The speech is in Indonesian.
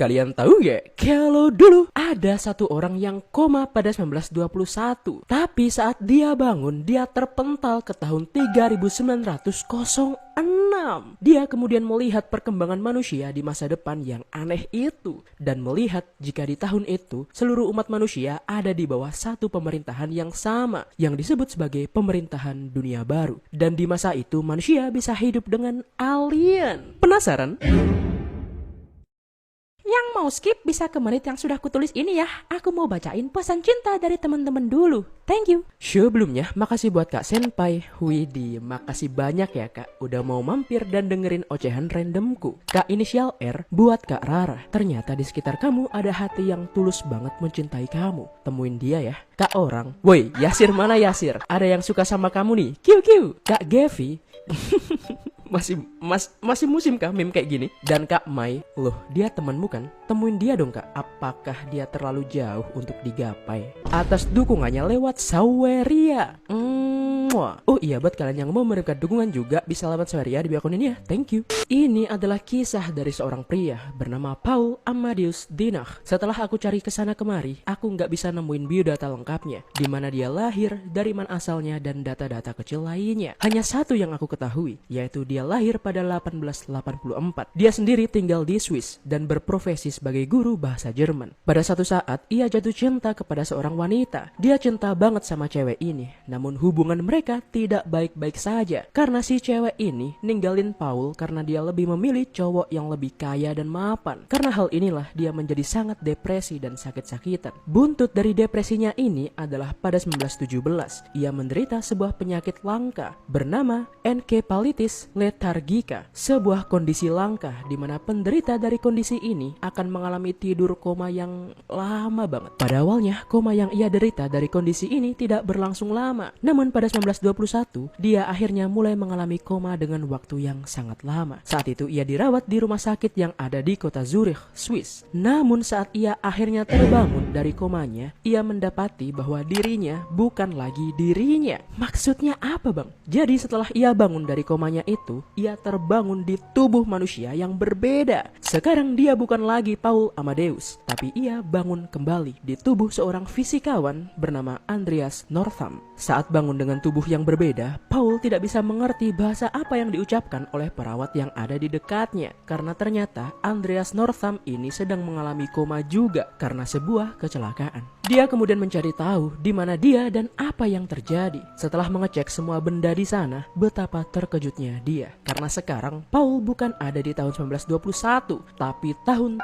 Kalian tahu nggak kalau dulu ada satu orang yang koma pada 1921, tapi saat dia bangun dia terpental ke tahun 3906. Dia kemudian melihat perkembangan manusia di masa depan yang aneh itu dan melihat jika di tahun itu seluruh umat manusia ada di bawah satu pemerintahan yang sama yang disebut sebagai pemerintahan dunia baru, dan di masa itu manusia bisa hidup dengan alien. Penasaran? Yang mau skip bisa ke menit yang sudah kutulis ini ya. Aku mau bacain pesan cinta dari teman-teman dulu. Thank you. Sebelumnya, makasih buat Kak Senpai. Widih, makasih banyak ya Kak udah mau mampir dan dengerin ocehan randomku. Kak inisial R buat Kak Rara. Ternyata di sekitar kamu ada hati yang tulus banget mencintai kamu. Temuin dia ya. Kak Orang. Woi, Yasir mana Yasir? Ada yang suka sama kamu nih. QQ. Kak Gevi. Masih musim kah meme kayak gini? Dan Kak Mai, loh dia temanmu kan? Temuin dia dong Kak. Apakah dia terlalu jauh untuk digapai? Atas dukungannya lewat Saweria. Oh iya, buat kalian yang mau memberikan dukungan juga bisa lewat Saweria di akun ini ya. Thank you. Ini adalah kisah dari seorang pria bernama Paul Amadeus Dinach. Setelah aku cari kesana kemari, aku nggak bisa nemuin biodata lengkapnya, di mana dia lahir, dari mana asalnya, dan data-data kecil lainnya. Hanya satu yang aku ketahui, yaitu dia lahir pada 1884. Dia sendiri tinggal di Swiss dan berprofesi sebagai guru bahasa Jerman. Pada satu saat, ia jatuh cinta kepada seorang wanita. Dia cinta banget sama cewek ini, namun hubungan mereka tidak baik-baik saja, karena si cewek ini ninggalin Paul karena dia lebih memilih cowok yang lebih kaya dan mapan. Karena hal inilah dia menjadi sangat depresi dan sakit-sakitan. Buntut dari depresinya ini adalah pada 1917, ia menderita sebuah penyakit langka bernama encephalitis lethargica, sebuah kondisi langka di mana penderita dari kondisi ini akan mengalami tidur koma yang lama banget. Pada awalnya, koma yang ia derita dari kondisi ini tidak berlangsung lama. Namun pada 1921, dia akhirnya mulai mengalami koma dengan waktu yang sangat lama. Saat itu ia dirawat di rumah sakit yang ada di kota Zurich, Swiss. Namun saat ia akhirnya terbangun dari komanya, ia mendapati bahwa dirinya bukan lagi dirinya. Maksudnya apa bang? Jadi setelah ia bangun dari komanya itu, ia terbangun di tubuh manusia yang berbeda. Sekarang dia bukan lagi Paul Amadeus, tapi ia bangun kembali di tubuh seorang fisikawan bernama Andreas Northam. Saat bangun dengan tubuh yang berbeda, Paul tidak bisa mengerti bahasa apa yang diucapkan oleh perawat yang ada di dekatnya, karena ternyata Andreas Northam ini sedang mengalami koma juga karena sebuah kecelakaan. Dia kemudian mencari tahu di mana dia dan apa yang terjadi. Setelah mengecek semua benda di sana, betapa terkejutnya dia, karena sekarang Paul bukan ada di tahun 1921, tapi tahun